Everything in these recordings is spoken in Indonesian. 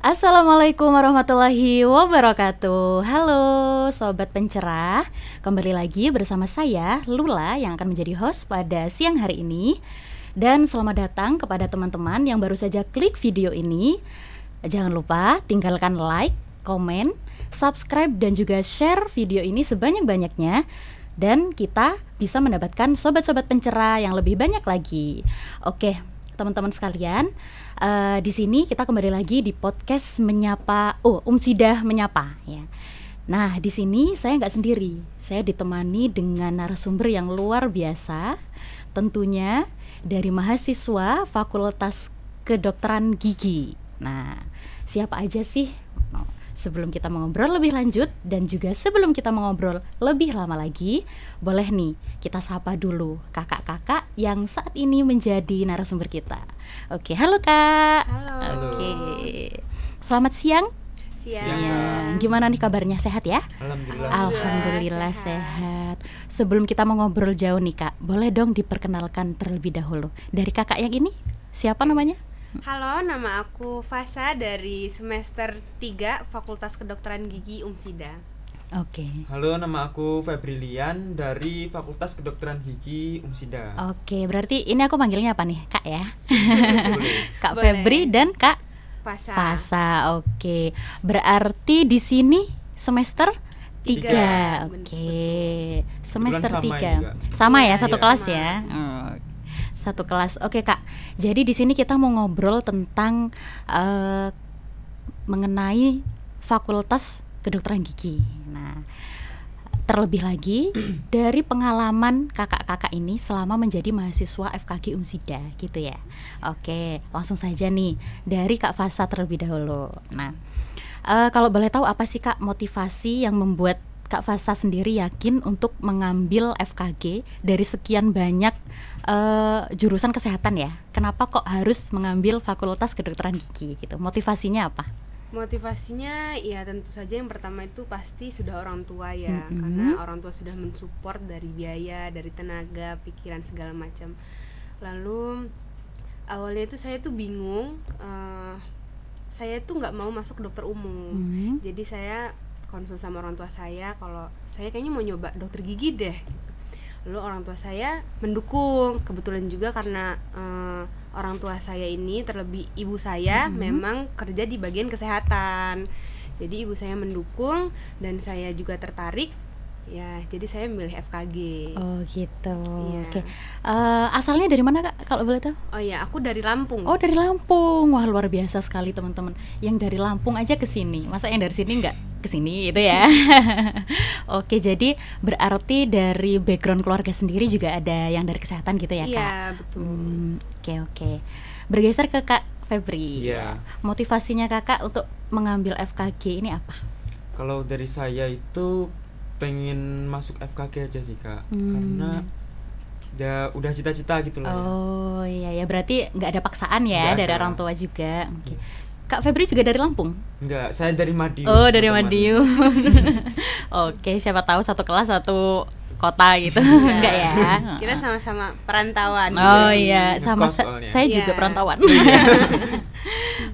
Assalamualaikum warahmatullahi wabarakatuh. Halo Sobat Pencerah, kembali lagi bersama saya Lula yang akan menjadi host pada siang hari ini. Dan selamat datang kepada teman-teman yang baru saja klik video ini. Jangan lupa tinggalkan like, komen, subscribe dan juga share video ini sebanyak-banyaknya. Dan kita bisa mendapatkan sobat-sobat pencerah yang lebih banyak lagi. Oke, teman-teman sekalian, di sini kita kembali lagi di podcast menyapa, Umsidah menyapa ya. Nah, di sini saya nggak sendiri, saya ditemani dengan narasumber yang luar biasa, tentunya dari mahasiswa Fakultas Kedokteran Gigi. Nah, siapa aja sih? Sebelum kita mengobrol lebih lanjut dan juga sebelum kita mengobrol lebih lama lagi, boleh nih kita sapa dulu kakak-kakak yang saat ini menjadi narasumber kita. Oke, halo Kak. Halo. Oke. Selamat siang. Siang. Gimana nih kabarnya, sehat ya? Alhamdulillah sehat. Sebelum kita mengobrol jauh nih Kak, boleh dong diperkenalkan terlebih dahulu. Dari kakak yang ini, siapa namanya? Halo, nama aku Fasa dari semester 3 Fakultas Kedokteran Gigi Umsida. Oke. Halo, nama aku Febrilian dari Fakultas Kedokteran Gigi Umsida. Oke, berarti ini aku manggilnya apa nih, Kak ya? Boleh. Kak Boleh. Febri dan Kak Fasa. Fasa. Oke. Berarti di sini semester 3. Tiga, Oke. Semester Kebetulan 3. sama juga. Sama ya, Iya, satu iya. kelas Sama. ya. Satu kelas. Oke, Kak. Jadi di sini kita mau ngobrol tentang mengenai Fakultas Kedokteran Gigi. Nah, terlebih lagi dari pengalaman kakak-kakak ini selama menjadi mahasiswa FKG Umsida gitu ya. Oke, langsung saja nih dari Kak Fasa terlebih dahulu. Nah, kalau boleh tahu apa sih Kak motivasi yang membuat Kak Fasa sendiri yakin untuk mengambil FKG dari sekian banyak jurusan kesehatan ya? Kenapa kok harus mengambil Fakultas Kedokteran Gigi gitu? Motivasinya apa? Motivasinya ya tentu saja yang pertama itu pasti sudah orang tua ya. Mm-mm. Karena orang tua sudah mensupport dari biaya, dari tenaga, pikiran segala macam. Lalu awalnya itu saya tuh bingung, saya tuh nggak mau masuk dokter umum. Jadi saya konsul sama orang tua saya kalau saya kayaknya mau nyoba dokter gigi deh. Lalu orang tua saya mendukung, kebetulan juga karena orang tua saya ini, terlebih ibu saya memang kerja di bagian kesehatan. Jadi ibu saya mendukung dan saya juga tertarik. Ya, jadi saya memilih FKG. Oh gitu. Iya. Oke. Asalnya dari mana Kak kalau boleh tahu? Oh ya, aku dari Lampung. Oh dari Lampung. Wah luar biasa sekali teman-teman. Yang dari Lampung aja ke sini. Masa yang dari sini nggak ke sini gitu ya? Oke, jadi berarti dari background keluarga sendiri juga ada yang dari kesehatan gitu ya Kak? Iya, betul. Oke. Bergeser ke Kak Febri. Iya. Motivasinya Kakak untuk mengambil FKG ini apa? Kalau dari saya itu pengen masuk FKG aja sih Kak, karena udah cita-cita gitu loh. Oh iya ya, berarti nggak ada paksaan ya Nggak dari ada. orang tua juga. Oke. Kak Febri juga dari Lampung? Enggak, saya dari Madiun. Oh dari teman-teman. Madiun. Oke, siapa tahu satu kelas satu kota gitu. Enggak ya? Kita sama-sama perantauan. Oh Jadi, iya, sama ngekos soalnya. saya juga Iya. perantauan.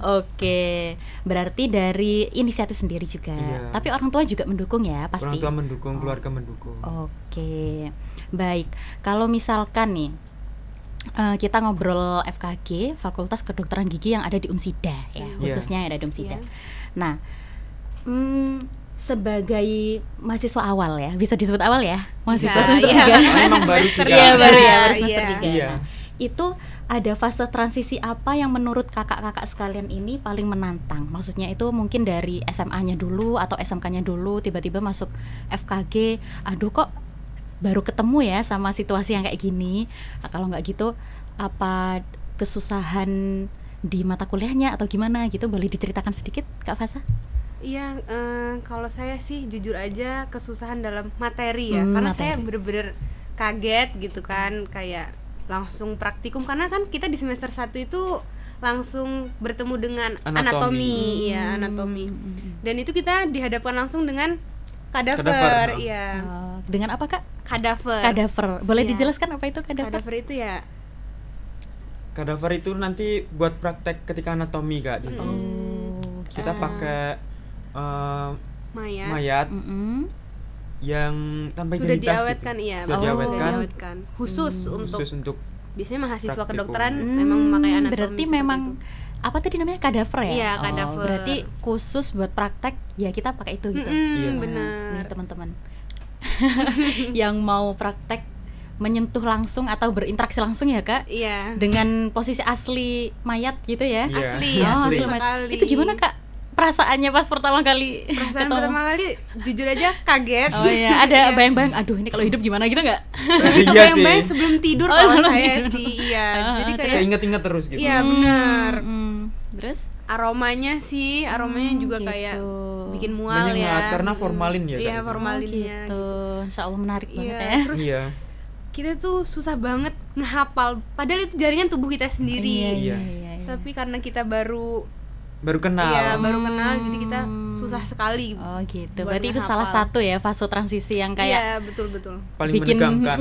Oke, berarti dari inisiatif sendiri juga. Iya. Tapi orang tua juga mendukung ya pasti. Orang tua mendukung, keluarga mendukung. Oke, baik. Kalau misalkan nih kita ngobrol FKG, Fakultas Kedokteran Gigi yang ada di Umsida ya, khususnya yang ada di Umsida. Iya. Nah, sebagai mahasiswa awal ya, bisa disebut awal ya, mahasiswa Bisa, semester iya. 3. Memang baru sih, Kak. Iya baru ya, baru Iya. semester 3. Iya. Nah, itu ada fase transisi apa yang menurut kakak-kakak sekalian ini paling menantang? Maksudnya itu mungkin dari SMA-nya dulu atau SMK-nya dulu, tiba-tiba masuk FKG, aduh kok baru ketemu ya sama situasi yang kayak gini. Nah, kalau nggak gitu, apa kesusahan di mata kuliahnya atau gimana gitu? Boleh diceritakan sedikit, Kak Fasa? Iya, kalau saya sih jujur aja kesusahan dalam materi ya, karena Materi. saya bener-bener kaget gitu kan, kayak langsung praktikum, karena kan kita di semester 1 itu langsung bertemu dengan anatomi, ya anatomi, dan itu kita dihadapkan langsung dengan Kadaver. kadaver, iya, Dengan apa Kak? kadaver. Kadaver. Boleh Iya. dijelaskan apa itu kadaver? Kadaver itu ya Kadaver itu nanti buat praktek ketika anatomi Kak. Jadi Oh kita pakai mayat yang tanpa sudah identitas diawetkan, gitu. iya, Sudah diawetkan khusus untuk biasanya mahasiswa praktikum. kedokteran memang memakai anatomi berarti seperti memang itu. apa tadi namanya, kadaver ya? Iya, kadaver. Berarti khusus buat praktek ya kita pakai itu gitu. Iya. Benar. Nih teman-teman yang mau praktek menyentuh langsung atau berinteraksi langsung ya Kak Iya. dengan posisi asli mayat gitu ya. Iya. Asli Asli mayat. sekali. Itu gimana Kak perasaannya pas pertama kali Perasaan ketemu? pertama kali jujur aja kaget. Oh iya, ada bayang-bayang, aduh ini kalau hidup gimana gitu nggak? Iya Bayang-bayang sih. sebelum tidur Oh, kalau sebelum saya tidur. sih, iya. Jadi Kayak kayak inget-inget terus gitu. iya benar. Terus? Aromanya juga gitu. kayak bikin mual Banyak ya. banget, karena formalin ya, Iya, Kak. formalinnya gitu. Insya Allah menarik banget Iya, ya. terus Iya. kita tuh susah banget ngehafal padahal itu jaringan tubuh kita sendiri. Iya. Tapi karena kita baru Kenal. Iya, baru kenal jadi kita susah sekali. Oh gitu. buat Berarti itu ngehafal. salah satu ya fase transisi yang kayak Iya, betul. Paling bikin menegangkan.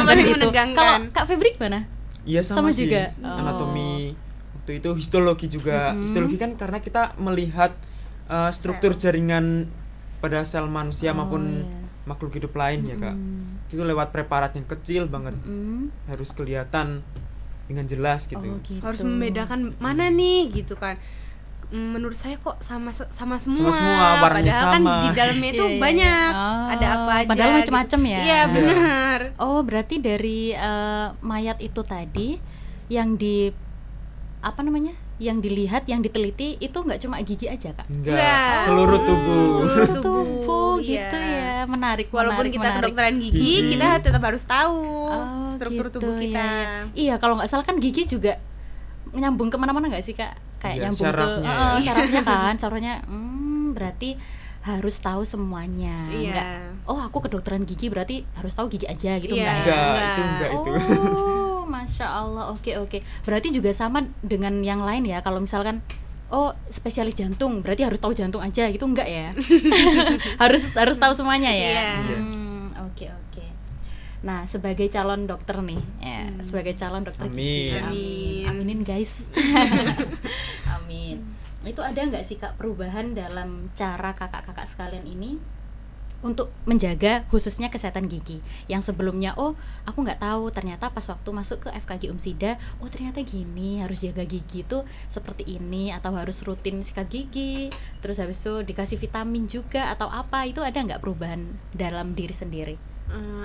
Paling gitu. menegangkan. Kalau Kak Febri gimana? Iya sama sih. juga. Anatomi waktu itu histologi juga. Histologi kan karena kita melihat struktur jaringan pada sel manusia maupun makhluk hidup lain ya Kak. Itu lewat preparat yang kecil banget. Harus kelihatan dengan jelas gitu. Oh, gitu. Harus membedakan mana nih gitu kan. Menurut saya kok sama semua, Sama semua, warnanya padahal kan sama. di dalamnya itu Iya. banyak Oh, ada apa aja padahal gitu. macem-macem ya. Iya, benar. Oh, berarti dari mayat itu tadi yang di apa namanya? Yang dilihat, yang diteliti itu nggak cuma gigi aja Kak? Enggak. Seluruh tubuh. Seluruh Tubuh iya. gitu ya. Menarik. Walaupun menarik, kita menarik. kedokteran gigi, Gigi. kita tetap harus tahu Oh, struktur gitu, tubuh kita. iya. Iya, kalau nggak salah kan gigi juga nyambung kemana-mana nggak sih Kak? Kayak Iya, nyambung syarafnya ke ya. syarafnya kan, syarafnya. Berarti harus tahu semuanya. Iya. Nggak, oh aku kedokteran gigi berarti harus tahu gigi aja gitu Iya. enggak ya? Enggak itu. Oh, Masya Allah, oke. Berarti juga sama dengan yang lain ya. Kalau misalkan oh spesialis jantung, berarti harus tahu jantung aja gitu enggak ya? harus tahu semuanya ya. Iya. Oke. Nah, sebagai calon dokter nih, ya, sebagai calon dokter gigi, Amin. aminin guys. Amin. Itu ada nggak sih Kak perubahan dalam cara kakak-kakak sekalian ini untuk menjaga khususnya kesehatan gigi yang sebelumnya oh aku nggak tahu, ternyata pas waktu masuk ke FKG Umsida oh ternyata gini, harus jaga gigi itu seperti ini atau harus rutin sikat gigi, terus habis itu dikasih vitamin juga atau apa, itu ada nggak perubahan dalam diri sendiri?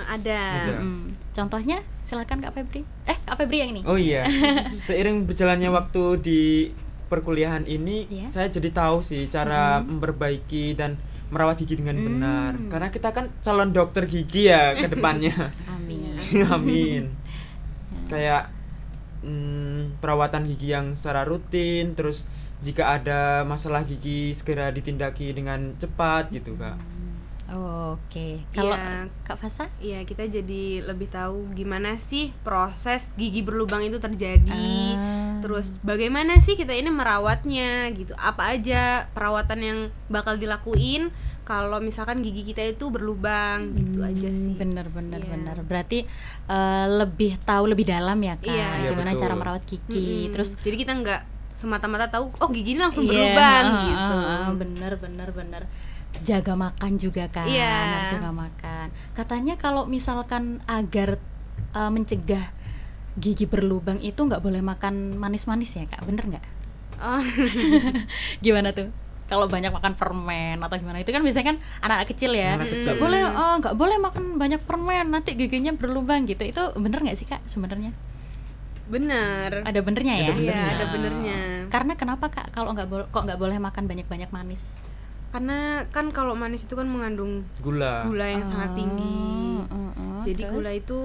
Ada. Ada. Contohnya silakan Kak Febri. Kak Febri yang ini. Oh iya. Seiring berjalannya waktu di perkuliahan ini, Iya. saya jadi tahu sih cara memperbaiki dan merawat gigi dengan benar. Karena kita kan calon dokter gigi ya ke depannya. Amin. Amin. Kayak perawatan gigi yang secara rutin, terus jika ada masalah gigi segera ditindaki dengan cepat gitu Kak. Oke. Kalau Iya. Kak Fasa? Iya, kita jadi lebih tahu gimana sih proses gigi berlubang itu terjadi. Terus bagaimana sih kita ini merawatnya gitu. Apa aja perawatan yang bakal dilakuin kalau misalkan gigi kita itu berlubang gitu aja sih. Bener. Iya. Berarti lebih tahu lebih dalam ya Kak, Iya. gimana Iya, cara betul. merawat gigi. Terus jadi kita nggak semata-mata tahu oh gigi ini langsung iya, berlubang gitu. Bener. Jaga makan juga kan, Iya. harus jaga makan. Katanya kalau misalkan agar mencegah gigi berlubang itu nggak boleh makan manis-manis ya Kak, bener nggak? Oh. Gimana tuh? Kalau banyak makan permen atau gimana, itu kan biasanya kan anak-anak kecil ya, Anak kecil. nggak boleh makan banyak permen, nanti giginya berlubang gitu. Itu bener nggak sih Kak sebenarnya? Bener. Ada benernya ya? Ada benernya. Iya, ada benernya. Karena kenapa Kak kalau kok nggak boleh makan banyak-banyak manis? Karena kan kalau manis itu kan mengandung Gula gula yang sangat tinggi. Jadi Terus? gula itu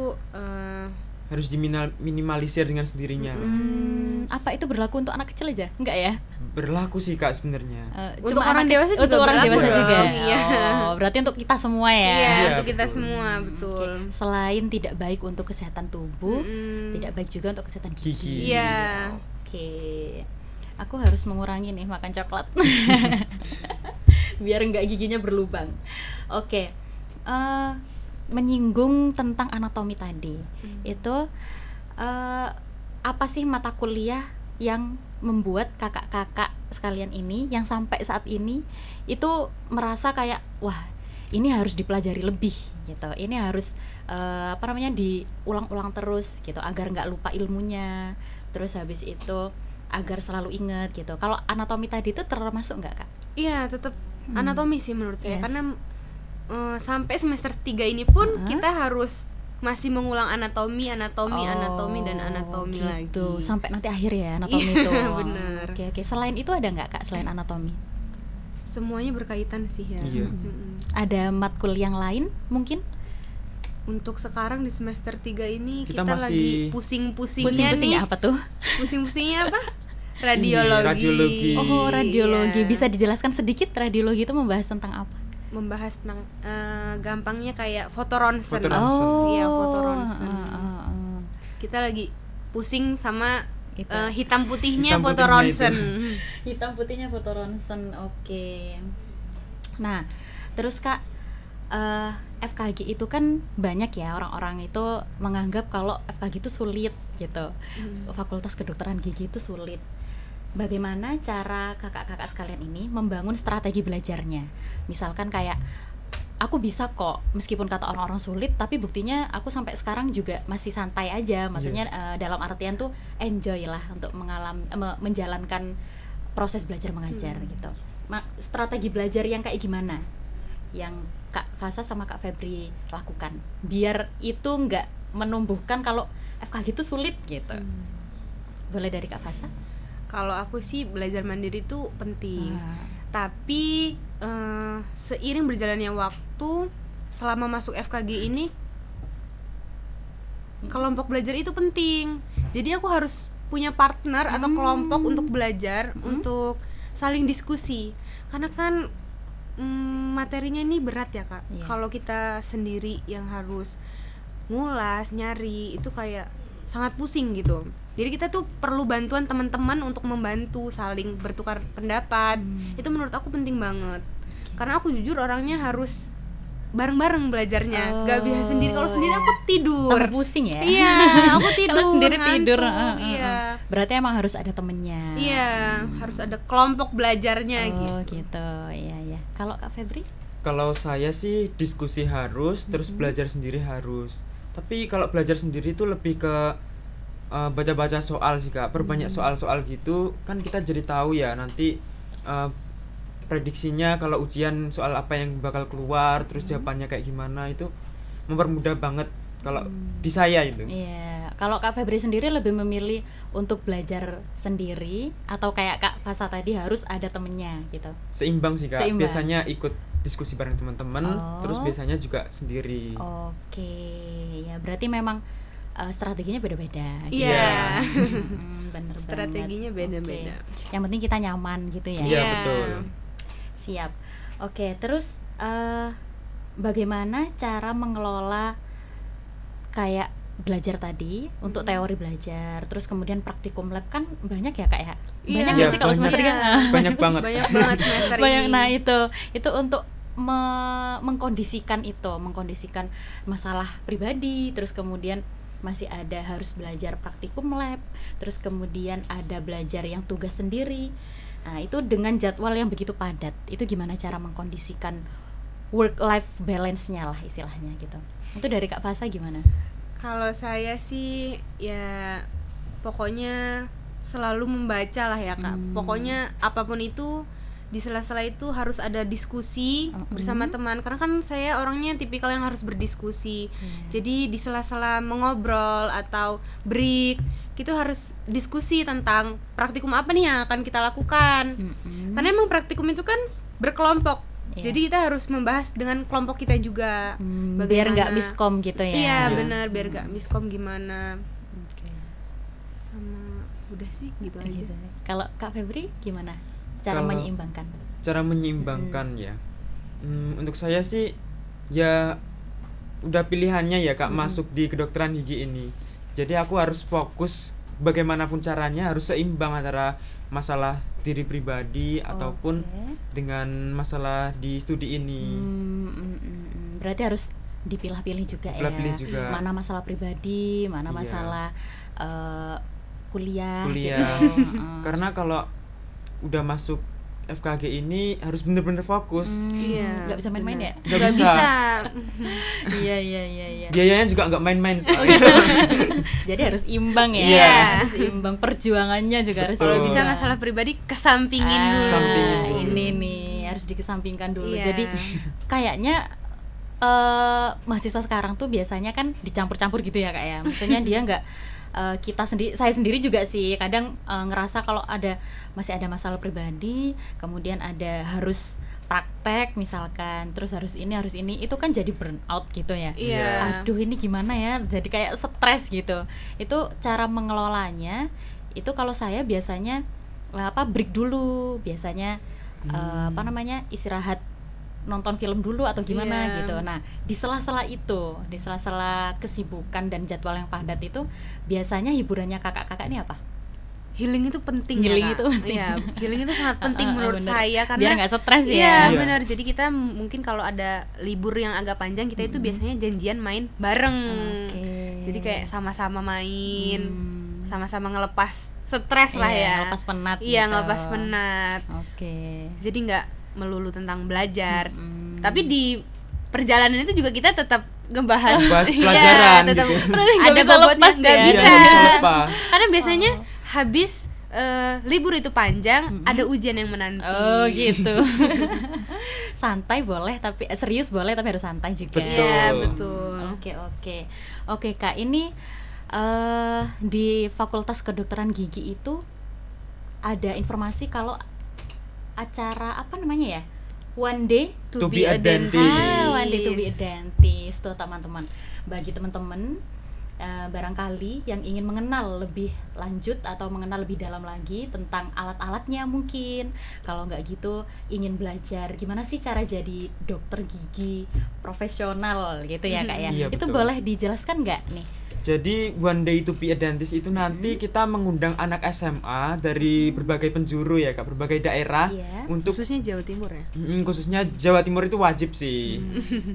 harus diminimalisir dengan sendirinya. Apa itu berlaku untuk anak kecil aja? Enggak ya? Berlaku sih Kak sebenarnya. Untuk orang dewasa juga untuk orang berlaku dewasa dong. juga. Iya. Oh, berarti untuk kita semua ya. Iya, Iya, untuk kita betul. semua, betul. Selain tidak baik untuk kesehatan tubuh, Mm-mm. tidak baik juga untuk kesehatan gigi. Gigi. Iya. Oke. Aku harus mengurangi nih makan coklat. Biar enggak giginya berlubang. Oke. Menyinggung tentang anatomi tadi. Itu apa sih mata kuliah yang membuat kakak-kakak sekalian ini yang sampai saat ini itu merasa kayak wah ini harus dipelajari lebih gitu, ini harus diulang-ulang terus gitu agar nggak lupa ilmunya, terus habis itu agar selalu ingat gitu. Kalau anatomi tadi itu termasuk nggak Kak? Iya, tetap anatomi sih menurut saya, Yes. karena sampai semester 3 ini pun kita harus masih mengulang anatomi dan anatomi gitu. lagi. Sampai nanti akhir ya anatomi Iya, itu. bener. Oke. Selain itu ada nggak Kak selain anatomi? Semuanya berkaitan sih ya. Iya. Ada matkul yang lain mungkin? Untuk sekarang di semester 3 ini Kita kita, masih lagi pusing-pusingnya Pusing-pusingnya nih. apa tuh? Pusing-pusingnya apa? Radiologi. radiologi. Oh, radiologi. Iya. Bisa dijelaskan sedikit radiologi itu membahas tentang apa? Membahas tentang gampangnya kayak foto ronsen. Foto ronsen. Iya, foto ronsen. oh. Kita lagi pusing sama Itu. hitam putihnya Hitam foto putihnya ronsen. Hitam putihnya foto ronsen. Oke. Nah, terus Kak, FKG itu kan banyak ya orang-orang itu menganggap kalau FKG itu sulit gitu. Fakultas Kedokteran Gigi itu sulit. Bagaimana cara kakak-kakak sekalian ini membangun strategi belajarnya? Misalkan kayak aku bisa kok meskipun kata orang-orang sulit, tapi buktinya aku sampai sekarang juga masih santai aja. Maksudnya dalam artian tuh enjoy lah untuk menjalankan proses belajar mengajar gitu. Strategi belajar yang kayak gimana yang Kak Fasa sama Kak Febri lakukan biar itu nggak menumbuhkan kalau FKG itu sulit gitu? Boleh dari Kak Fasa? Kalau aku sih belajar mandiri itu penting. Tapi seiring berjalannya waktu, selama masuk FKG ini kelompok belajar itu penting. Jadi aku harus punya partner atau kelompok untuk belajar, untuk saling diskusi. Karena kan materinya ini berat ya Kak. Iya. Kalau kita sendiri yang harus ngulas, nyari, itu kayak sangat pusing gitu. Jadi kita tuh perlu bantuan teman-teman untuk membantu saling bertukar pendapat. Itu menurut aku penting banget. Karena aku jujur orangnya harus bareng-bareng belajarnya. Gak bisa sendiri. Kalau sendiri aku tidur. Tambah pusing ya? Iya, aku tidur. Kalau sendiri ngantuk, tidur. Iya. Berarti emang harus ada temennya. Iya, harus ada kelompok belajarnya gitu. Iya. Kalau Kak Febri? Kalau saya sih diskusi harus, terus belajar sendiri harus. Tapi kalau belajar sendiri itu lebih ke baca-baca soal sih Kak, perbanyak soal-soal gitu kan kita jadi tahu ya nanti prediksinya kalau ujian soal apa yang bakal keluar, terus jawabannya kayak gimana, itu mempermudah banget kalau di saya itu. Iya. Kalau Kak Febri sendiri lebih memilih untuk belajar sendiri atau kayak Kak Fasa tadi harus ada temennya gitu? Seimbang sih Kak. Seimbang. Biasanya ikut diskusi bareng teman-teman, terus biasanya juga sendiri. Oke, ya berarti memang strateginya beda-beda. Iya. Bener Strateginya banget. beda-beda. Oke. Yang penting kita nyaman gitu ya. Iya, betul. Siap. Oke, terus bagaimana cara mengelola kayak belajar tadi untuk teori belajar, terus kemudian praktikum lab kan banyak ya Kak ya? Banyak Iya. nggak sih kalau Banyak. semester Iya. Banyak banget. Banyak banget semester banyak. ini. Nah itu untuk mengkondisikan masalah pribadi, terus kemudian masih ada harus belajar praktikum lab, terus kemudian ada belajar yang tugas sendiri. Nah itu dengan jadwal yang begitu padat, itu gimana cara mengkondisikan work life balance-nya lah istilahnya gitu? Itu dari Kak Fasa gimana? Kalau saya sih ya pokoknya selalu membaca lah ya Kak. Pokoknya apapun itu di sela-sela itu harus ada diskusi bersama teman, karena kan saya orangnya tipikal yang harus berdiskusi. Jadi di sela-sela mengobrol atau break kita harus diskusi tentang praktikum apa nih yang akan kita lakukan. Karena emang praktikum itu kan berkelompok. Iya. Jadi kita harus membahas dengan kelompok kita juga. Biar nggak miskom gitu ya? Iya benar, biar nggak miskom gimana. Sama udah sih gitu aja. Gitu. Kalau Kak Febri gimana cara Kalau menyeimbangkan? Cara menyeimbangkan ya. Untuk saya sih ya udah pilihannya ya Kak masuk di kedokteran gigi ini. Jadi aku harus fokus bagaimanapun caranya harus seimbang antara masalah diri pribadi ataupun dengan masalah di studi ini. Berarti harus dipilah-pilih juga ya. Pilih juga. Mana masalah pribadi, mana Iya. masalah kuliah Kuliah. gitu. Karena kalau udah masuk FKG ini harus bener-bener fokus. Iya. Nggak bisa main-main ya? Nggak Nggak bisa. bisa. Iya. Biayanya juga nggak main-main soalnya. Jadi harus imbang ya. Iya. Harus imbang, perjuangannya juga harus Kalau Betul. bisa imbang. masalah pribadi kesampingin dulu. Sampingin dulu. Ini nih harus dikesampingkan dulu. Iya. Jadi kayaknya mahasiswa sekarang tuh biasanya kan dicampur-campur gitu ya Kak ya. Maksudnya dia nggak saya sendiri juga sih kadang ngerasa kalau masih ada masalah pribadi, kemudian ada harus praktek misalkan, terus harus ini itu kan jadi burnout gitu ya. Iya. Aduh ini gimana ya, jadi kayak stres gitu. Itu cara mengelolanya itu kalau saya biasanya break dulu, biasanya istirahat, nonton film dulu atau gimana Iya. gitu. Nah, di sela-sela itu, di sela-sela kesibukan dan jadwal yang padat itu, biasanya hiburannya kakak-kakak ini apa? Healing itu penting Healing ya, Kak. itu penting. Iya, healing itu sangat penting menurut Bener. saya karena Biar nggak stres ya. Iya, Iya. benar. Jadi kita mungkin kalau ada libur yang agak panjang, kita itu biasanya janjian main bareng. Oke. Jadi kayak sama-sama main, Hmm. sama-sama ngelepas stres lah Iya, ya. ngelepas penat Iya, gitu. ngelepas penat. Oke. Jadi nggak melulu tentang belajar. Mm. Tapi di perjalanan itu juga kita tetap ngebahas Bahas Iya, pelajaran tetap gitu. Nggak ada bisa bobotnya, lepas nggak ya. bisa. Iya, nggak bisa lepas. Karena biasanya habis libur itu panjang, ada ujian yang menanti. Oh gitu. Santai boleh tapi serius boleh tapi harus santai juga. Betul. Iya, betul. Oke Kak, ini di Fakultas Kedokteran Gigi itu ada informasi kalau acara apa namanya ya? One Day To be a dentist. One Day to be a dentist. Tuh teman-teman, bagi teman-teman barangkali yang ingin mengenal lebih lanjut atau mengenal lebih dalam lagi tentang alat-alatnya, mungkin kalau nggak gitu ingin belajar gimana sih cara jadi dokter gigi profesional gitu ya Kak ya. Iya, Itu betul. boleh dijelaskan nggak nih? Jadi One Day to be a dentist itu nanti kita mengundang anak SMA dari berbagai penjuru ya Kak, berbagai daerah Iya. untuk Khususnya Jawa Timur ya. khususnya Jawa Timur itu wajib sih.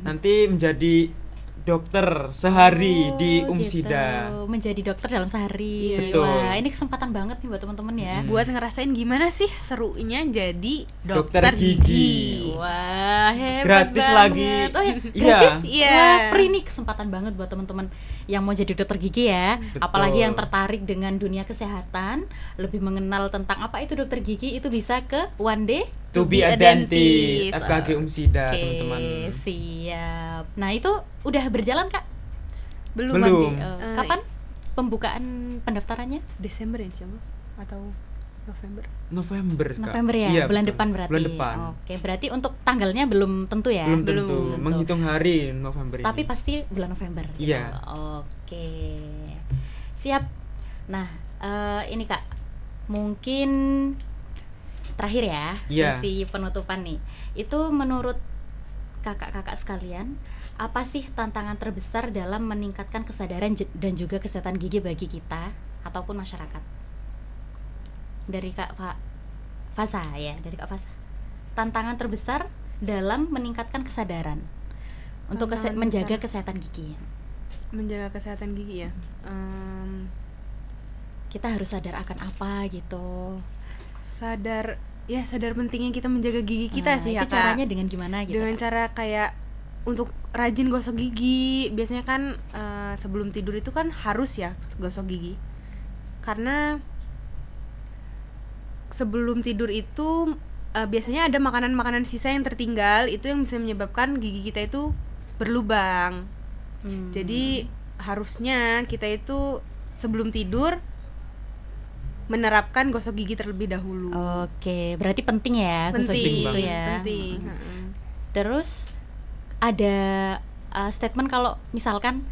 Nanti menjadi dokter sehari di Oh, Umsida. gitu. Menjadi dokter dalam sehari. Betul. Wah, ini kesempatan banget nih buat teman-teman ya. Buat ngerasain gimana sih serunya jadi Dokter dokter gigi. gigi. Wah, hebat Gratis banget. lagi. Oh ya, Iya. gratis? Iya. Wah, free nih, kesempatan banget buat teman-teman yang mau jadi dokter gigi ya. Betul. Apalagi yang tertarik dengan dunia kesehatan, lebih mengenal tentang apa itu dokter gigi, itu bisa ke One Day To be a dentist, FKG Umsida, Oke, teman-teman. siap. Nah, itu udah berjalan, Kak? Belum. Belum. Kapan pembukaan pendaftarannya? Desember ya, Cama? Atau November? November, Kak. November ya, Iya, bulan betul. depan berarti. Bulan depan. Oke, berarti untuk tanggalnya belum tentu ya. Belum Belum tentu. tentu. Menghitung hari November Tapi ini. pasti bulan November. gitu. Iya. Oke. Siap. Nah, ini Kak, mungkin terakhir ya, Iya. sesi penutupan nih. Itu menurut kakak-kakak sekalian, apa sih tantangan terbesar dalam meningkatkan kesadaran dan juga kesehatan gigi bagi kita ataupun masyarakat? Dari Kak Fasa ya, dari Kak Fasa. Tantangan terbesar dalam meningkatkan kesadaran untuk Tantangan menjaga besar. kesehatan gigi. Menjaga kesehatan gigi ya. Kita harus sadar akan apa gitu. Sadar pentingnya kita menjaga gigi kita Nah, sih itu ya, Kak. caranya dengan gimana gitu? Dengan Kak? cara kayak untuk rajin gosok gigi. Biasanya kan sebelum tidur itu kan harus ya gosok gigi. Karena sebelum tidur itu biasanya ada makanan-makanan sisa yang tertinggal, itu yang bisa menyebabkan gigi kita itu berlubang. Jadi harusnya kita itu sebelum tidur menerapkan gosok gigi terlebih dahulu. Oke, berarti penting ya gosok gigi itu ya. Penting. Terus ada statement kalau misalkan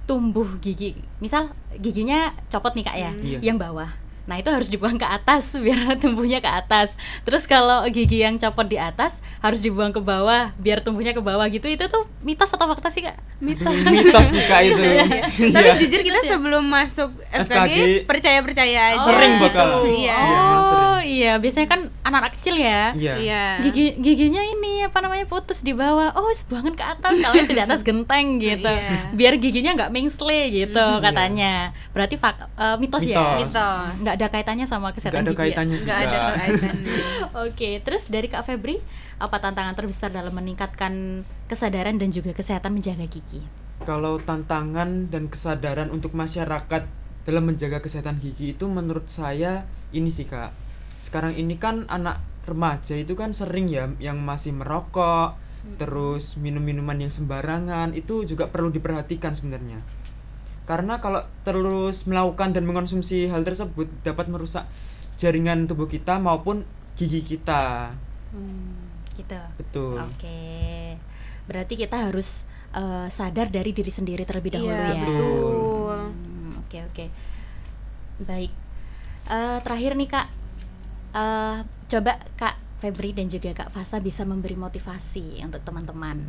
tumbuh gigi, misal giginya copot nih Kak ya, Iya. yang bawah. Nah, itu harus dibuang ke atas biar tumbuhnya ke atas. Terus kalau gigi yang copot di atas harus dibuang ke bawah biar tumbuhnya ke bawah gitu. Itu tuh mitos atau fakta sih Kak? Mitos. Mitos sih Kak itu. Tapi Iya. jujur kita sebelum masuk FKG FKG percaya-percaya aja. sering bakal. Iya. Iya, emang sering. Oh Iya, biasanya kan anak-anak kecil ya. Iya. Iya. Giginya ini apa namanya putus di bawah, buangan ke atas kalau di atas genteng gitu, Iya. biar giginya nggak mengsle gitu katanya. Berarti mitos ya, Mitos. nggak ada kaitannya sama Nggak kesehatan ada gigi. kaitannya sih, Nggak ada Kak. kaitannya. Oke, terus dari Kak Febri, apa tantangan terbesar dalam meningkatkan kesadaran dan juga kesehatan menjaga gigi? Kalau tantangan dan kesadaran untuk masyarakat dalam menjaga kesehatan gigi itu menurut saya ini sih Kak. Sekarang ini kan anak remaja itu kan sering ya yang masih merokok, terus minum-minuman yang sembarangan, itu juga perlu diperhatikan sebenarnya. Karena kalau terus melakukan dan mengkonsumsi hal tersebut dapat merusak jaringan tubuh kita maupun gigi kita. Gitu. Betul. Oke, berarti kita harus sadar dari diri sendiri terlebih dahulu Iya, ya. betul. Oke. Baik. Terakhir nih Kak, coba Kak Febri dan juga Kak Fasa bisa memberi motivasi untuk teman-teman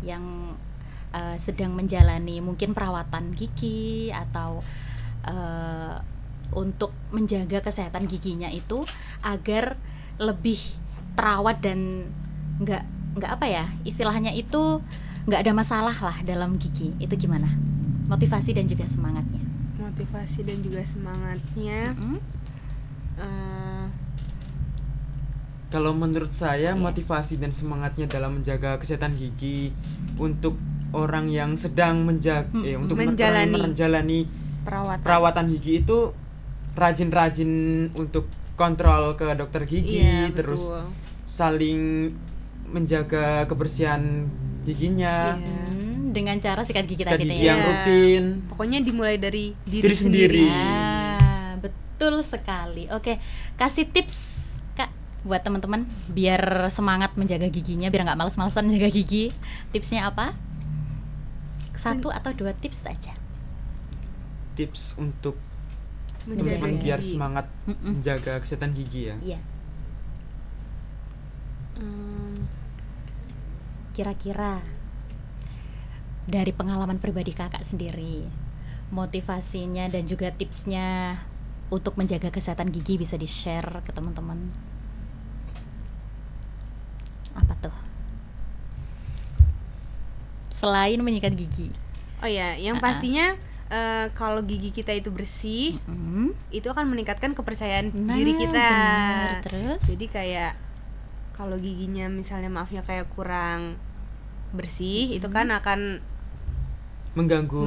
yang sedang menjalani mungkin perawatan gigi atau untuk menjaga kesehatan giginya itu agar lebih terawat dan nggak apa ya istilahnya itu nggak ada masalah lah dalam gigi. Itu gimana motivasi dan juga semangatnya? Motivasi dan juga semangatnya. Kalau menurut saya Iya. motivasi dan semangatnya dalam menjaga kesehatan gigi untuk orang yang sedang untuk menjalani perawatan gigi itu rajin-rajin untuk kontrol ke dokter gigi, Iya, terus betul. saling menjaga kebersihan giginya, Iya. Dengan cara sikat gigi sikat tadi gigi ya. yang rutin. Pokoknya dimulai dari Diri sendiri. Betul sekali. Oke, kasih tips Kak buat teman-teman biar semangat menjaga giginya, biar nggak males-malesan menjaga gigi. Tipsnya apa? 1 atau 2 tips saja. Tips untuk Menjaga teman-teman biar gigi. semangat menjaga kesehatan gigi ya. Iya. Hmm, Kira-kira dari pengalaman pribadi Kakak sendiri, motivasinya dan juga tipsnya untuk menjaga kesehatan gigi bisa di-share ke teman-teman. Apa tuh? Selain menyikat gigi. Oh ya, yang pastinya kalau gigi kita itu bersih, itu akan meningkatkan kepercayaan diri kita. Bener. Terus? Jadi kayak kalau giginya misalnya maafnya kayak kurang bersih, itu kan akan mengganggu.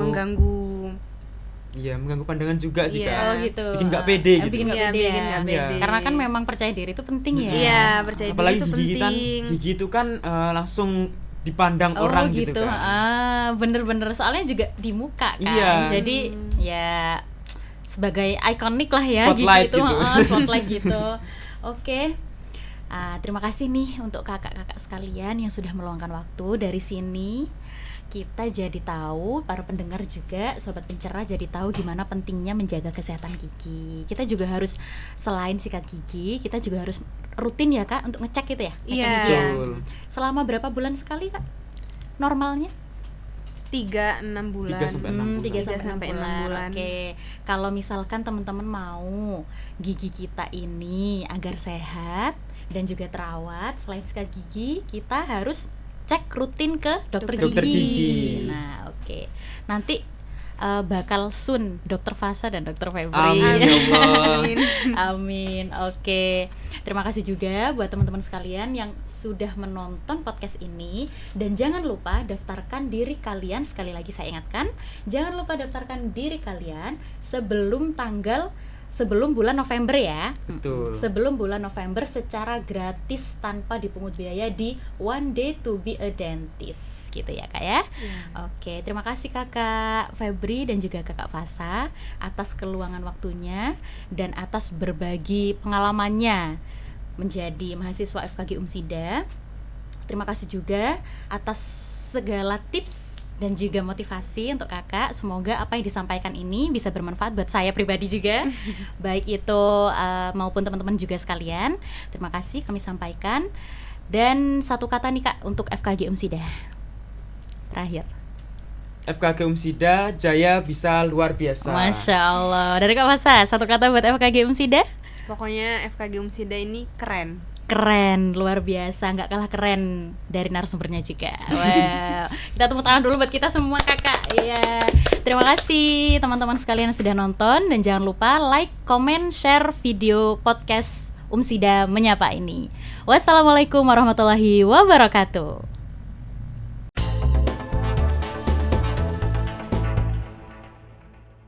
Iya, mengganggu pandangan juga sih Iya. Kak. Oh gitu. Bikin nggak pede gitu. Bikin nggak Iya, pede, bikin ya. nggak Iya. pede. Karena kan memang percaya diri itu penting ya. Iya, percaya Apalagi diri itu gigi kan, penting. gigi itu kan langsung dipandang Oh orang gitu, gitu kan. bener-bener soalnya juga di muka kan, Iya. jadi ya sebagai ikonik lah ya Spotlight gigi itu, gitu. spotlight gitu. Oke, terima kasih nih untuk kakak-kakak sekalian yang sudah meluangkan waktu. Dari sini kita jadi tahu, para pendengar juga, sobat pencerah jadi tahu gimana pentingnya menjaga kesehatan gigi. Kita juga harus selain sikat gigi, kita juga harus rutin ya Kak untuk ngecek itu ya, ngecek Iya. gigi ya. Betul. Selama berapa bulan sekali Kak? Normalnya? 3-6 bulan. 3 sampai 6 bulan. 3 3 sampai 6 bulan. Oke. Kalau misalkan teman-teman mau gigi kita ini agar sehat dan juga terawat, selain sikat gigi, kita harus cek rutin ke dokter Dokter gigi. Nah, oke. Nanti bakal soon Dokter Fasa dan Dokter Febri. Amin ya Allah. Amin. Oke. Terima kasih juga buat teman-teman sekalian yang sudah menonton podcast ini, dan jangan lupa daftarkan diri kalian, sekali lagi saya ingatkan, jangan lupa daftarkan diri kalian sebelum bulan November ya. Betul. Sebelum bulan November secara gratis tanpa dipungut biaya di One Day to be a Dentist gitu ya Kak ya. Oke, terima kasih Kakak Febri dan juga Kakak Fasa atas keluangan waktunya dan atas berbagi pengalamannya menjadi mahasiswa FKG Umsida. Terima kasih juga atas segala tips dan juga motivasi untuk kakak. Semoga apa yang disampaikan ini bisa bermanfaat buat saya pribadi juga, baik itu maupun teman-teman juga sekalian. Terima kasih kami sampaikan. Dan satu kata nih Kak untuk FKG Umsida terakhir. FKG Umsida jaya bisa luar biasa. Masya Allah. Dari Kak Fasa, satu kata buat FKG Umsida? Pokoknya FKG Umsida ini keren. Keren, luar biasa, nggak kalah keren dari narasumbernya juga. Wow, kita tepuk tangan dulu buat kita semua kakak. Iya, terima kasih teman-teman sekalian yang sudah nonton, dan jangan lupa like, comment, share video podcast Umsida Menyapa ini. Wassalamualaikum warahmatullahi wabarakatuh.